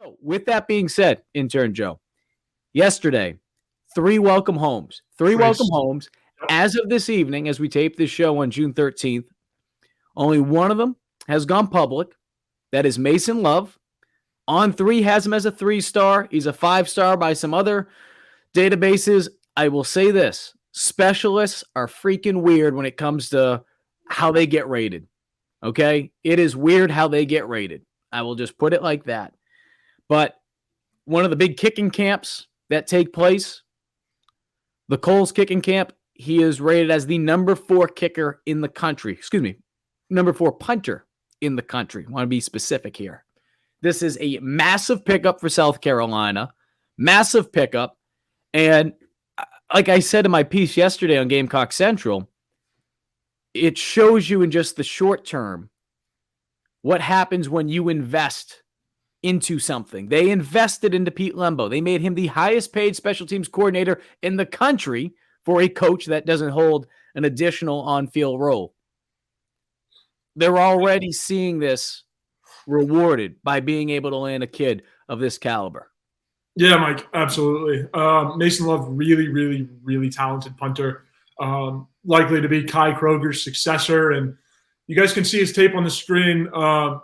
So with that being said, Intern Joe, yesterday, three welcome homes. Three welcome Nice. homes. Yep. As of this evening, as we tape this show on June 13th, only one of them has gone public. That is Mason Love. On3 has him as a 3-star. He's a 5-star by some other databases. I will say this. Specialists are freaking weird when it comes to how they get rated. Okay? It is weird how they get rated. I will just put it like that. But one of the big kicking camps that take place, the Kohl's kicking camp, he is rated as the number 4 kicker in the country. Excuse me, number 4 punter in the country. I want to be specific here. This is a massive pickup for South Carolina. Massive pickup. And like I said in my piece yesterday on Gamecock Central, it shows you in just the short term what happens when you invest into something. They invested into Pete Lembo. They made him the highest paid special teams coordinator in the country for a coach that doesn't hold an additional on-field role. They're already seeing this rewarded by being able to land a kid of this caliber. Yeah, Mike, absolutely. Mason Love, really, really, really talented punter. Likely to be Kai Kroger's successor. And you guys can see his tape on the screen.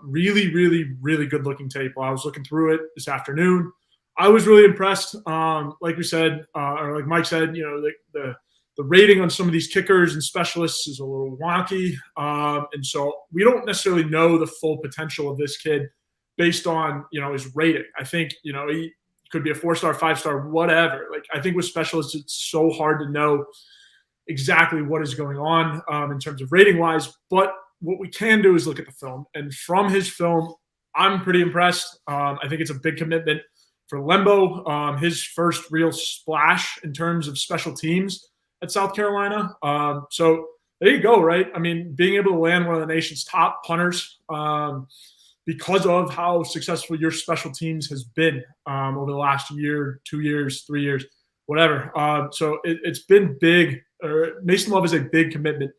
Really, really, really good looking tape. While I was looking through it this afternoon, I was really impressed. Like we said, or like Mike said, the rating on some of these kickers and specialists is a little wonky. And so we don't necessarily know the full potential of this kid based on, his rating. I think, he could be a 4-star, 5-star, whatever. Like, I think with specialists, it's so hard to know exactly what is going on in terms of rating wise. But what we can do is look at the film. And from his film, I'm pretty impressed. I think it's a big commitment for Lembo. His first real splash in terms of special teams at South Carolina. So there you go, right? I mean, being able to land one of the nation's top punters because of how successful your special teams has been over the last year, 2 years, 3 years, whatever. So it's been big. Mason Love is a big commitment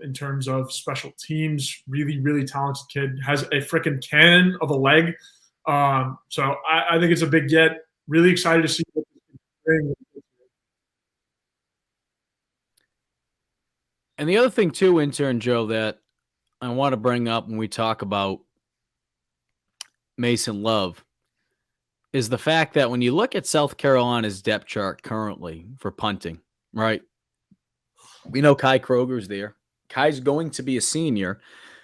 in terms of special teams. Really, really talented kid. Has a freaking cannon of a leg. So I think it's a big get. Really excited to see what he's doing. And the other thing too, Intern Joe, that I want to bring up when we talk about Mason Love is the fact that when you look at South Carolina's depth chart currently for punting, right? We know Kai Kroger's there. Kai's going to be a senior,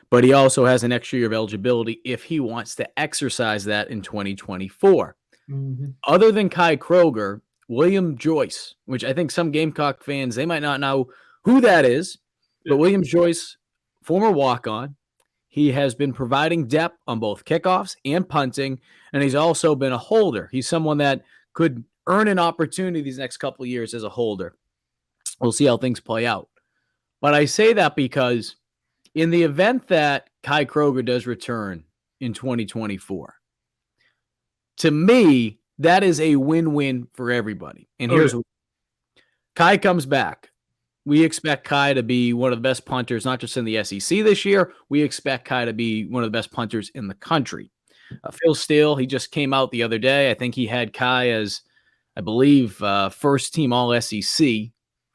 but he also has an extra year of eligibility if he wants to exercise that in 2024. Mm-hmm. Other than Kai Kroger, William Joyce, which I think some Gamecock fans, they might not know who that is, but William Joyce, former walk-on, he has been providing depth on both kickoffs and punting, and he's also been a holder. He's someone that could earn an opportunity these next couple of years as a holder. We'll see how things play out. But I say that because in the event that Kai Kroger does return in 2024, to me, that is a win-win for everybody. And here's what Kai comes back. We expect Kai to be one of the best punters, not just in the SEC this year. We expect Kai to be one of the best punters in the country. Phil Steele, he just came out the other day. I think he had Kai as, I believe, first team All-SEC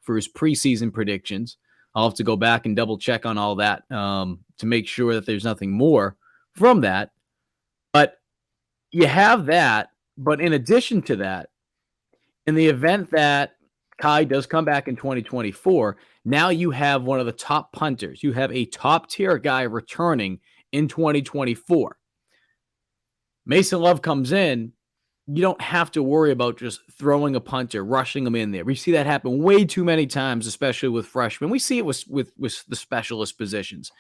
for his preseason predictions. I'll have to go back and double check on all that to make sure that there's nothing more from that. But you have that. But in addition to that, in the event that Kai does come back in 2024, now you have one of the top punters. You have a top-tier guy returning in 2024. Mason Love comes in, you don't have to worry about just throwing a punter, rushing them in there. We see that happen way too many times, especially with freshmen. We see it with the specialist positions.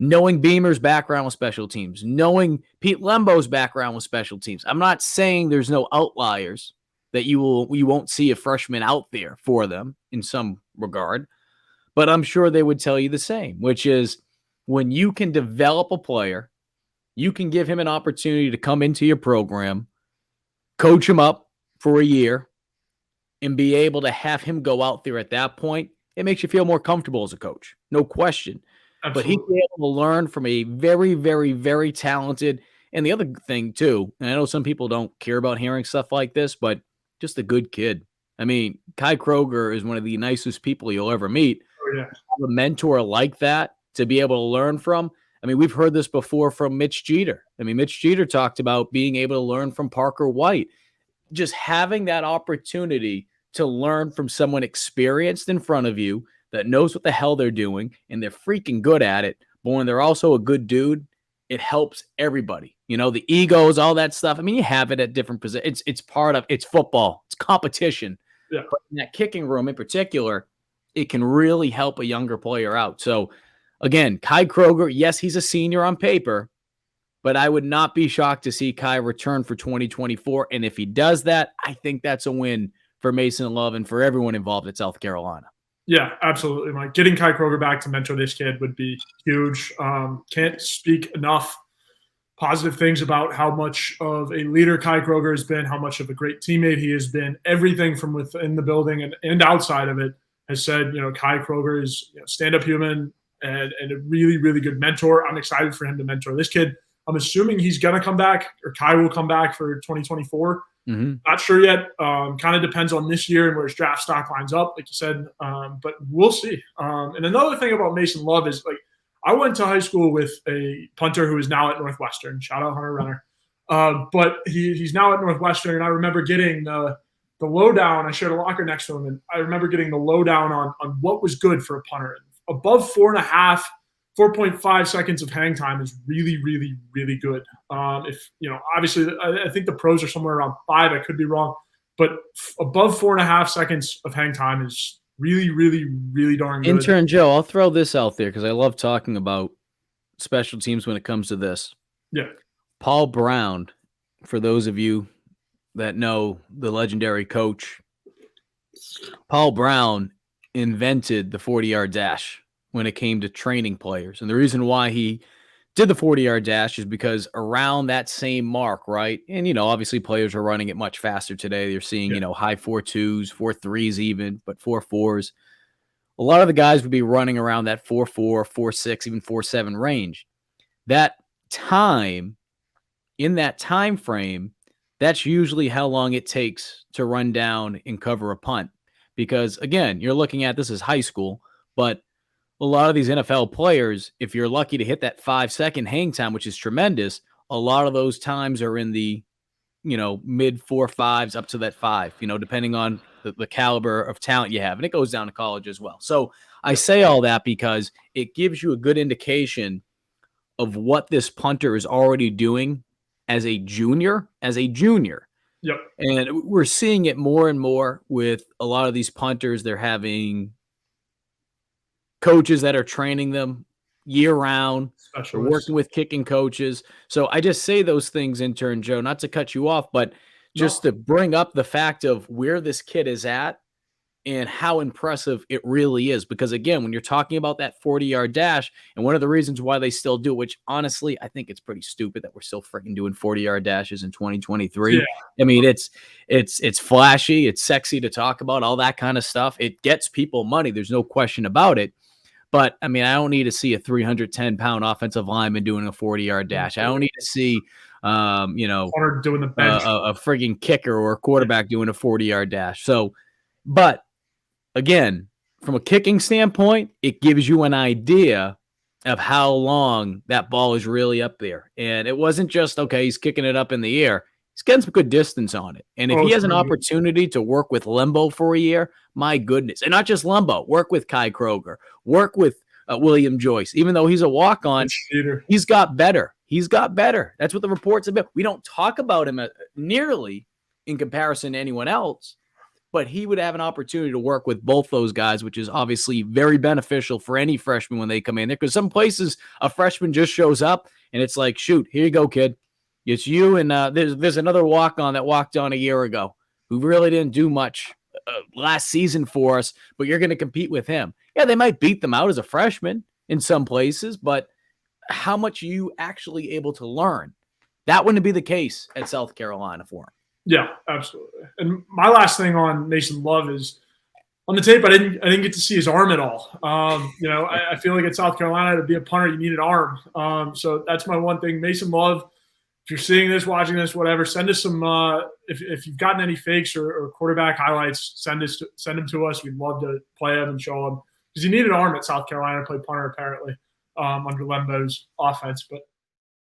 Knowing Beamer's background with special teams, knowing Pete Lembo's background with special teams. I'm not saying there's no outliers that you won't see a freshman out there for them in some regard, but I'm sure they would tell you the same, which is when you can develop a player, you can give him an opportunity to come into your program, coach him up for a year, and be able to have him go out there at that point. It makes you feel more comfortable as a coach, no question. Absolutely. But he's able to learn from a very, very, very talented And the other thing too, and I know some people don't care about hearing stuff like this, but just a good kid. I mean, Kai Kroger is one of the nicest people you'll ever meet. Oh, yeah. Have a mentor like that to be able to learn from. I mean, we've heard this before from Mitch Jeter. I mean, Mitch Jeter talked about being able to learn from Parker White. Just having that opportunity to learn from someone experienced in front of you that knows what the hell they're doing and they're freaking good at it. But when they're also a good dude, it helps everybody. You know, the egos, all that stuff. I mean, you have it at different positions. It's part of it's football. It's competition. Yeah. But in that kicking room in particular, it can really help a younger player out. So again, Kai Kroger, yes, he's a senior on paper, but I would not be shocked to see Kai return for 2024. And if he does that, I think that's a win for Mason Love and for everyone involved at South Carolina. Yeah, absolutely, Mike. Getting Kai Kroger back to mentor this kid would be huge. Can't speak enough positive things about how much of a leader Kai Kroger has been, how much of a great teammate he has been. Everything from within the building and outside of it has said, Kai Kroger is stand-up human and a really, really good mentor. I'm excited for him to mentor this kid. I'm assuming he's going to come back, or Kai will come back for 2024. Mm-hmm. Not sure yet. Kind of depends on this year and where his draft stock lines up, like you said. But we'll see. And another thing about Mason Love is, I went to high school with a punter who is now at Northwestern. Shout out Hunter Renner. But he's now at Northwestern, and I remember getting the lowdown. I shared a locker next to him, and I remember getting the lowdown on what was good for a punter. Above 4.5 seconds of hang time is really, really, really good. Obviously, I think the pros are somewhere around 5. I could be wrong, but above 4.5 seconds of hang time is really, really, really darn good. Intern Joe, I'll throw this out there because I love talking about special teams when it comes to this. Yeah. Paul Brown, for those of you that know the legendary coach, Paul Brown invented the 40-yard dash when it came to training players. And the reason why he did the 40-yard dash is because around that same mark, right? And, obviously players are running it much faster today. You're seeing, high 4.2s, 4.3s even, but 4.4s. A lot of the guys would be running around that 4.4, 4.6, even 4.7 range. That time, in that time frame, that's usually how long it takes to run down and cover a punt. Because, again, you're looking at this as high school, but a lot of these NFL players, if you're lucky to hit that 5-second hang time, which is tremendous, a lot of those times are in the, mid 4.5s up to that 5, depending on the caliber of talent you have. And it goes down to college as well. So I say all that because it gives you a good indication of what this punter is already doing as a junior. Yep. And we're seeing it more and more with a lot of these punters. They're having coaches that are training them year round. They're working with kicking coaches. So I just say those things, Intern Joe, not to cut you off, but just to bring up the fact of where this kid is at and how impressive it really is. Because again, when you're talking about that 40-yard dash, and one of the reasons why they still do, which honestly, I think it's pretty stupid that we're still freaking doing 40-yard dashes in 2023. Yeah. I mean, it's flashy, it's sexy to talk about, all that kind of stuff. It gets people money. There's no question about it. But, I mean, I don't need to see a 310-pound offensive lineman doing a 40-yard dash. I don't need to see, doing the bench. A frigging kicker or a quarterback doing a 40-yard dash. So, but, again, from a kicking standpoint, it gives you an idea of how long that ball is really up there. And it wasn't just, okay, he's kicking it up in the air. He's getting some good distance on it. And if he has an opportunity to work with Lembo for a year, my goodness. And not just Lembo, work with Kai Kroger, work with William Joyce. Even though he's a walk-on, he's got better. He's got better. That's what the reports have been. We don't talk about him nearly in comparison to anyone else, but he would have an opportunity to work with both those guys, which is obviously very beneficial for any freshman when they come in there. Because some places a freshman just shows up and it's like, shoot, here you go, kid. It's you and there's another walk-on that walked on a year ago who really didn't do much last season for us, but you're going to compete with him. Yeah, they might beat them out as a freshman in some places, but how much are you actually able to learn? That wouldn't be the case at South Carolina for him. Yeah, absolutely. And my last thing on Mason Love is on the tape, I didn't get to see his arm at all. I feel like at South Carolina to be a punter, you need an arm. So that's my one thing. Mason Love, if if you're seeing this, watching this, whatever, send us some. If you've gotten any fakes or quarterback highlights, send them to us. We'd love to play them and show them because you need an arm at South Carolina to play punter apparently under Lembo's offense. But